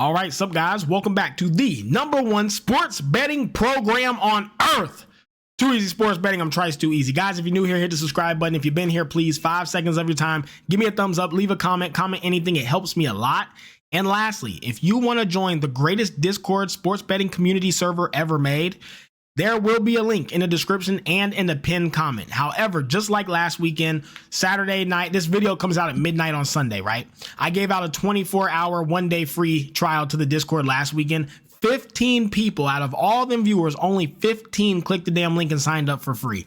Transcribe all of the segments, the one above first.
All right, sup guys, welcome back to the #1 sports betting program on earth. Too Easy Sports Betting. I'm Trice Too Easy. Guys, if you're new here, hit the subscribe button. If you've been here, please, 5 seconds of your time, give me a thumbs up, leave a comment anything. It helps me a lot. And lastly, if you want to join the greatest Discord sports betting community server ever made, there will be a link in the description and in the pinned comment. However, just like last weekend, Saturday night, this video comes out at midnight on Sunday, right? I gave out a 24-hour, one-day free trial to the Discord last weekend. 15 people out of all them viewers, only 15 clicked the damn link and signed up for free.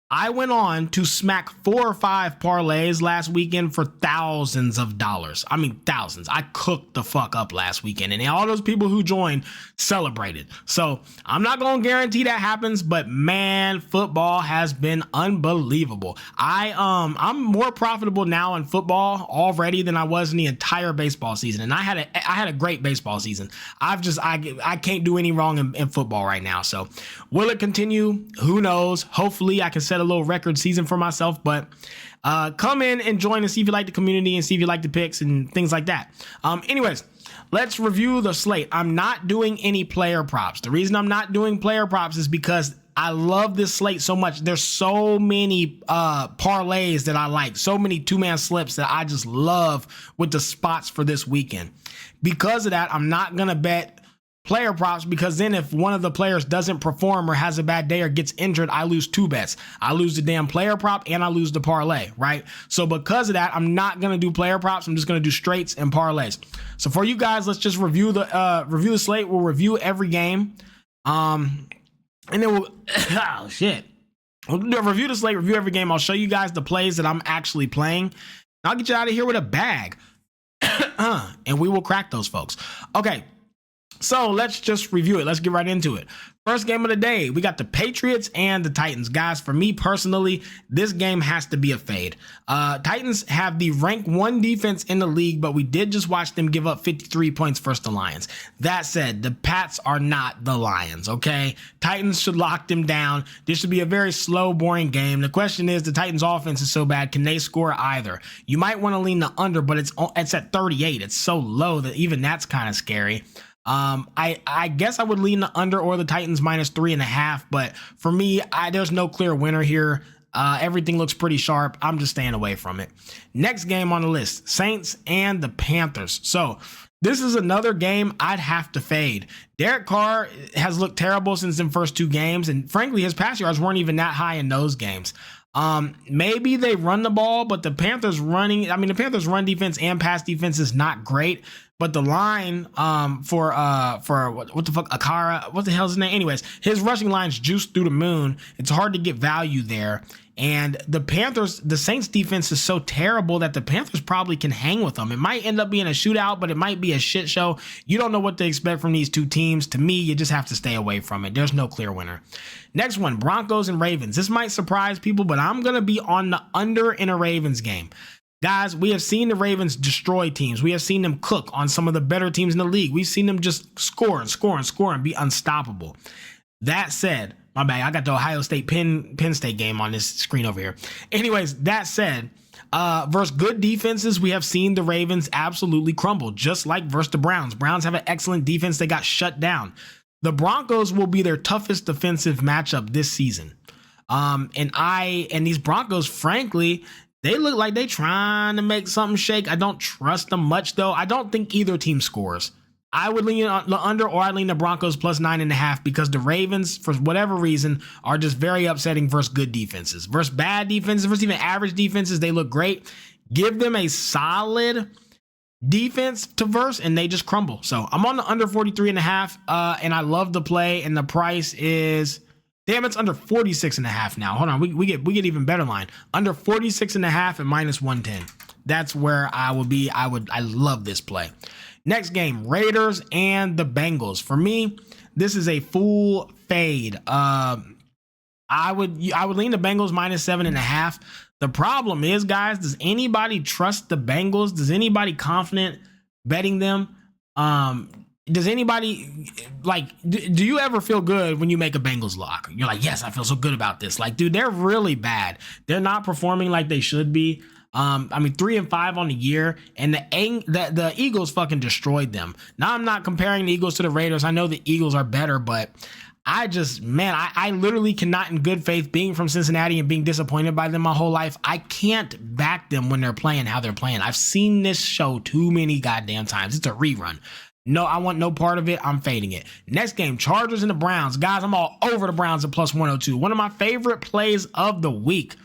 I went on to smack 4 or 5 parlays last weekend for thousands of dollars. I mean, thousands. I cooked the fuck up last weekend, and all those people who joined celebrated. So I'm not going to guarantee that happens, but man, football has been unbelievable. I'm more profitable now in football already than I was in the entire baseball season, and I had a great baseball season. I can't do any wrong in football right now. So will it continue? Who knows? Hopefully I can set a little record season for myself, but come in and join and see if you like the community and see if you like the picks and things like that. Anyways, let's review the slate. I'm not doing any player props. The reason I'm not doing player props is because I love this slate so much. There's so many parlays that I like, so many two-man slips that I just love with the spots for this weekend. Because of that, I'm not gonna bet player props, because then if one of the players doesn't perform or has a bad day or gets injured, I lose 2 bets. I lose the damn player prop and I lose the parlay, right? So because of that, I'm not going to do player props. I'm just going to do straights and parlays. So for you guys, let's just review the slate. We'll review every game. And then we'll, oh shit. We'll review the slate, review every game. I'll show you guys the plays that I'm actually playing. I'll get you out of here with a bag. And we will crack those folks. Okay. So let's just review it. Let's get right into it. First game of the day, we got the Patriots and the Titans. Guys, for me personally, this game has to be a fade. Titans have the rank 1 defense in the league, but we did just watch them give up 53 points versus the Lions. That said, the Pats are not the Lions, okay? Titans should lock them down. This should be a very slow, boring game. The question is, the Titans offense is so bad, can they score either? You might want to lean the under, but it's at 38. It's so low that even that's kind of scary. I guess I would lean the under or the Titans -3.5, but for me, there's no clear winner here. Everything looks pretty sharp. I'm just staying away from it. Next game on the list, Saints and the Panthers. So this is another game I'd have to fade. Derek Carr has looked terrible since the first 2 games, and frankly, his pass yards weren't even that high in those games. Maybe they run the ball, but the Panthers run defense and pass defense is not great. But the line for what the fuck, Akara, what the hell's his name? Anyways, his rushing line's juiced through the moon. It's hard to get value there. And the Saints defense is so terrible that the Panthers probably can hang with them. It might end up being a shootout, but it might be a shit show. You don't know what to expect from these 2 teams. To me, you just have to stay away from it. There's no clear winner. Next one, Broncos and Ravens. This might surprise people, but I'm going to be on the under in a Ravens game. Guys, we have seen the Ravens destroy teams. We have seen them cook on some of the better teams in the league. We've seen them just score and be unstoppable. That said, my bad, I got the Ohio State Penn State game on this screen over here. Anyways, that said, versus good defenses, we have seen the Ravens absolutely crumble, just like versus the Browns. Browns have an excellent defense. They got shut down. The Broncos will be their toughest defensive matchup this season. And these Broncos, frankly, they look like they trying to make something shake. I don't trust them much, though. I don't think either team scores. I would lean on the under, or I'd lean the Broncos +9.5, because the Ravens, for whatever reason, are just very upsetting versus good defenses. Versus bad defenses, versus even average defenses, they look great. Give them a solid defense to verse, and they just crumble. So I'm on the under 43.5, and I love the play, and the price is... Damn, it's under 46.5 now. Hold on, we get even better line. Under 46.5 at -110. That's where I will be. I love this play. Next game, Raiders and the Bengals. For me, this is a full fade. I would lean the Bengals -7.5. The problem is, guys, does anybody trust the Bengals? Does anybody confident betting them? Does anybody, like, do you ever feel good when you make a Bengals lock? You're like, yes, I feel so good about this. Like, dude, they're really bad. They're not performing like they should be. I mean, 3-5 on the year, and the Eagles fucking destroyed them. Now, I'm not comparing the Eagles to the Raiders. I know the Eagles are better, but I literally cannot in good faith, being from Cincinnati and being disappointed by them my whole life, I can't back them when they're playing how they're playing. I've seen this show too many goddamn times. It's a rerun. No, I want no part of it. I'm fading it. Next game, Chargers and the Browns. Guys, I'm all over the Browns at plus 102. One of my favorite plays of the week.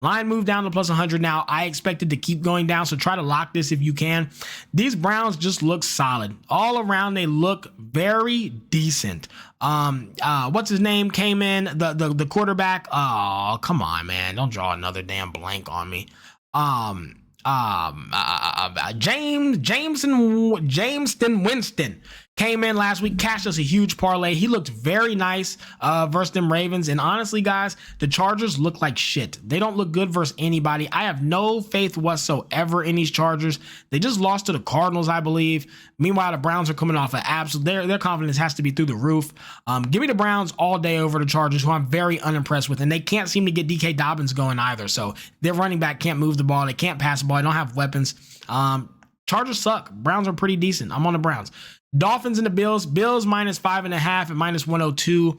Line moved down to plus 100 now. I expect it to keep going down, so try to lock this if you can. These Browns just look solid. All around, they look very decent. What's his name came in, the quarterback. Oh, come on, man. Don't draw another damn blank on me. Jameson Winston came in last week, cashed us a huge parlay. He looked very nice versus them Ravens. And honestly, guys, the Chargers look like shit. They don't look good versus anybody. I have no faith whatsoever in these Chargers. They just lost to the Cardinals, I believe. Meanwhile, the Browns are coming off an absolute, their confidence has to be through the roof. Give me the Browns all day over the Chargers, who I'm very unimpressed with. And they can't seem to get DK Dobbins going either. So their running back can't move the ball. They can't pass the ball. They don't have weapons. Chargers suck. Browns are pretty decent. I'm on the Browns. Dolphins and the Bills. Bills minus 5.5 at minus 102.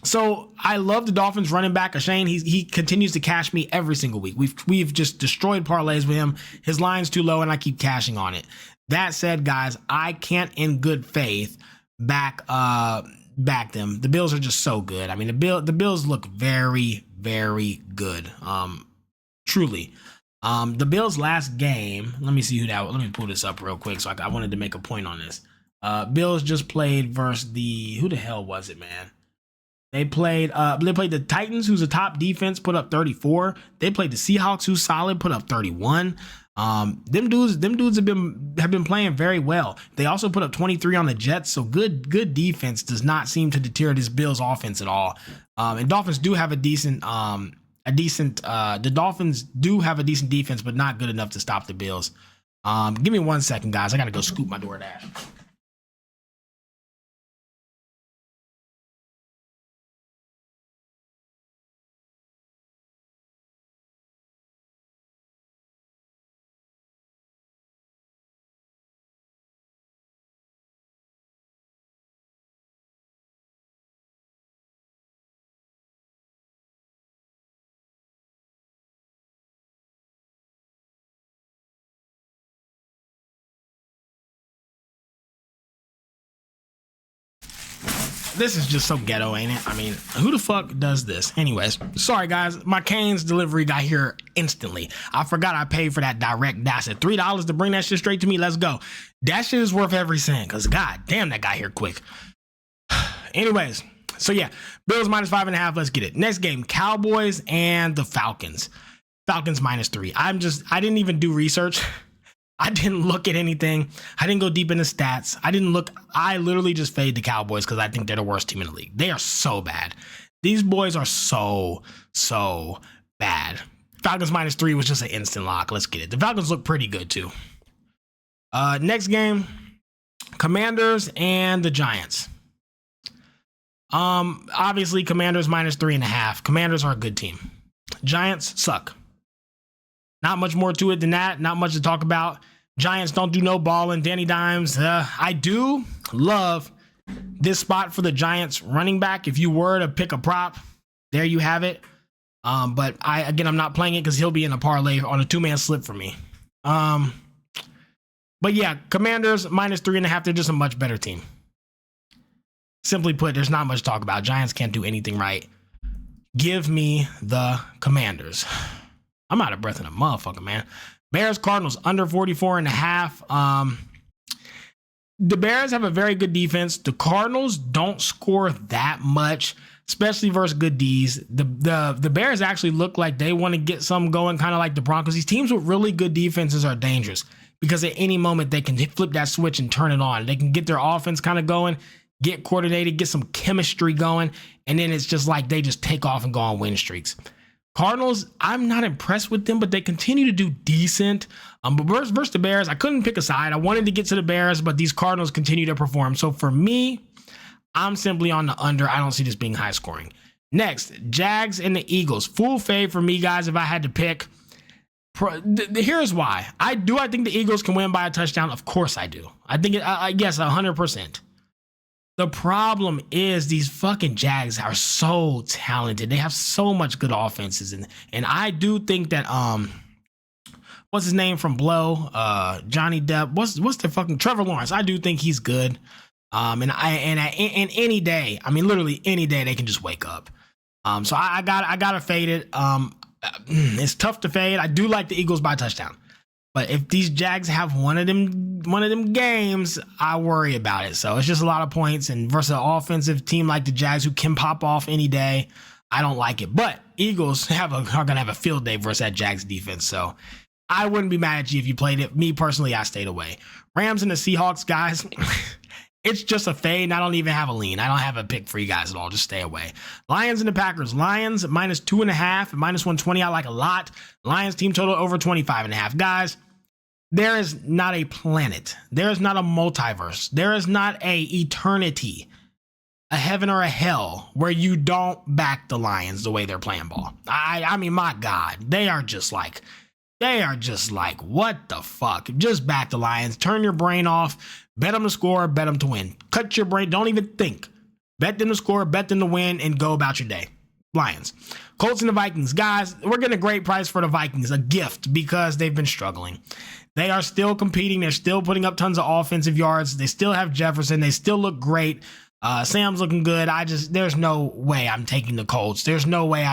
So I love the Dolphins running back. Shane, he continues to cash me every single week. We've just destroyed parlays with him. His line's too low, and I keep cashing on it. That said, guys, I can't in good faith back them. The Bills are just so good. I mean, the Bills look very, very good. Truly. The Bills' last game, let me see who that was. Let me pull this up real quick. So I wanted to make a point on this. Bills just played versus who the hell was it, man? They played the Titans, who's a top defense, put up 34. They played the Seahawks, who's solid, put up 31. Them dudes have been playing very well. They also put up 23 on the Jets. So good defense does not seem to deter this Bills offense at all. And Dolphins do have the Dolphins do have a decent defense, but not good enough to stop the Bills. Give me 1 second, guys. I got to go scoop my DoorDash. This is just so ghetto, ain't it? I mean, who the fuck does this? Anyways, sorry guys, my Cane's delivery got here instantly. I forgot I paid for that direct dash at $3 to bring that shit straight to me. Let's go. That shit is worth every cent, because god damn, that got here quick. Anyways, so yeah, Bills minus 5.5. Let's get it. Next game, Cowboys and the Falcons. Falcons minus 3. I didn't even do research. I didn't look at anything. I didn't go deep into stats. I literally just fade the Cowboys because I think they're the worst team in the league. They are so bad. These boys are so bad. Falcons minus 3 was just an instant lock. Let's get it. The Falcons look pretty good too. Next game, Commanders and the Giants. Obviously Commanders minus 3.5. Commanders are a good team. Giants suck. Not much more to it than that. Not much to talk about. Giants don't do no balling. Danny Dimes. I do love this spot for the Giants running back. If you were to pick a prop, there you have it. But I'm not playing it because he'll be in a parlay on a 2-man slip for me. But yeah, Commanders minus 3.5. They're just a much better team. Simply put, there's not much to talk about. Giants can't do anything right. Give me the Commanders. I'm out of breath in a motherfucker, man. Bears, Cardinals, under 44.5. The Bears have a very good defense. The Cardinals don't score that much, especially versus good Ds. The Bears actually look like they want to get something going, kind of like the Broncos. These teams with really good defenses are dangerous because at any moment they can flip that switch and turn it on. They can get their offense kind of going, get coordinated, get some chemistry going, and then it's just like they just take off and go on win streaks. Cardinals, I'm not impressed with them, but they continue to do decent. But versus the Bears, I couldn't pick a side. I wanted to get to the Bears, but these Cardinals continue to perform. So for me, I'm simply on the under. I don't see this being high scoring. Next, Jags and the Eagles. Full fade for me, guys, if I had to pick. Here's why. I think the Eagles can win by a touchdown. Of course I do. I think I guess 100%. The problem is these fucking Jags are so talented. They have so much good offenses, and I do think that what's his name from Blow? Johnny Depp. What's the fucking Trevor Lawrence? I do think he's good. And any day, I mean literally any day, they can just wake up. So I gotta fade it. It's tough to fade. I do like the Eagles by touchdown. But if these Jags have one of them games, I worry about it. So it's just a lot of points, and versus an offensive team like the Jags who can pop off any day, I don't like it. But Eagles are gonna have a field day versus that Jags defense. So I wouldn't be mad at you if you played it. Me personally, I stayed away. Rams and the Seahawks, guys. It's just a fade, and I don't even have a lean. I don't have a pick for you guys at all. Just stay away. Lions and the Packers. Lions -2.5 at -120. I like a lot. Lions team total over 25.5. Guys, there is not a planet. There is not a multiverse. There is not a eternity, a heaven or a hell, where you don't back the Lions the way they're playing ball. I mean, my God, they are just like, what the fuck? Just back the Lions. Turn your brain off. Bet them to score, bet them to win. Cut your brain. Don't even think. Bet them to score, bet them to win, and go about your day. Lions. Colts and the Vikings. Guys, we're getting a great price for the Vikings. A gift, because they've been struggling. They are still competing. They're still putting up tons of offensive yards. They still have Jefferson. They still look great. Sam's looking good. There's no way I'm taking the Colts. There's no way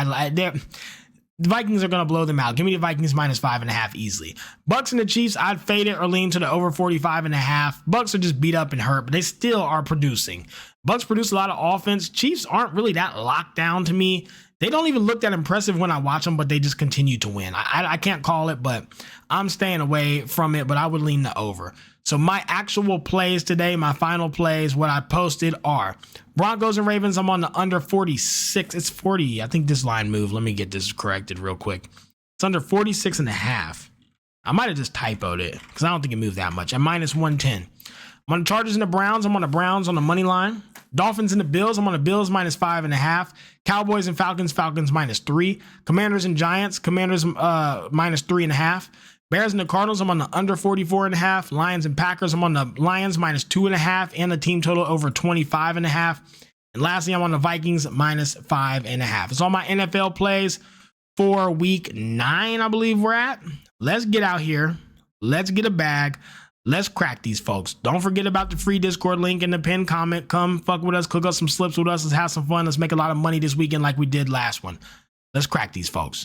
the Vikings are going to blow them out. Give me the Vikings -5.5 easily. Bucks and the Chiefs, I'd fade it or lean to the over 45.5. Bucks are just beat up and hurt, but they still are producing. Bucks produce a lot of offense. Chiefs aren't really that locked down to me. They don't even look that impressive when I watch them, but they just continue to win. I can't call it, but I'm staying away from it, but I would lean the over. So my actual plays today, my final plays, what I posted are Broncos and Ravens. I'm on the under 46. It's 40. I think this line moved. Let me get this corrected real quick. It's under 46.5. I might have just typoed it because I don't think it moved that much. At -110. I'm on the Chargers and the Browns. I'm on the Browns on the money line. Dolphins and the Bills. I'm on the Bills -5.5. Cowboys and Falcons. Falcons -3. Commanders and Giants. Commanders -3.5. Bears and the Cardinals, I'm on the under 44.5. Lions and Packers, I'm on the Lions -2.5 and the team total over 25.5. And lastly, I'm on the Vikings -5.5. It's all my NFL plays for week 9, I believe we're at. Let's get out here. Let's get a bag. Let's crack these folks. Don't forget about the free Discord link in the pinned comment. Come fuck with us, cook up some slips with us. Let's have some fun. Let's make a lot of money this weekend like we did last one. Let's crack these folks.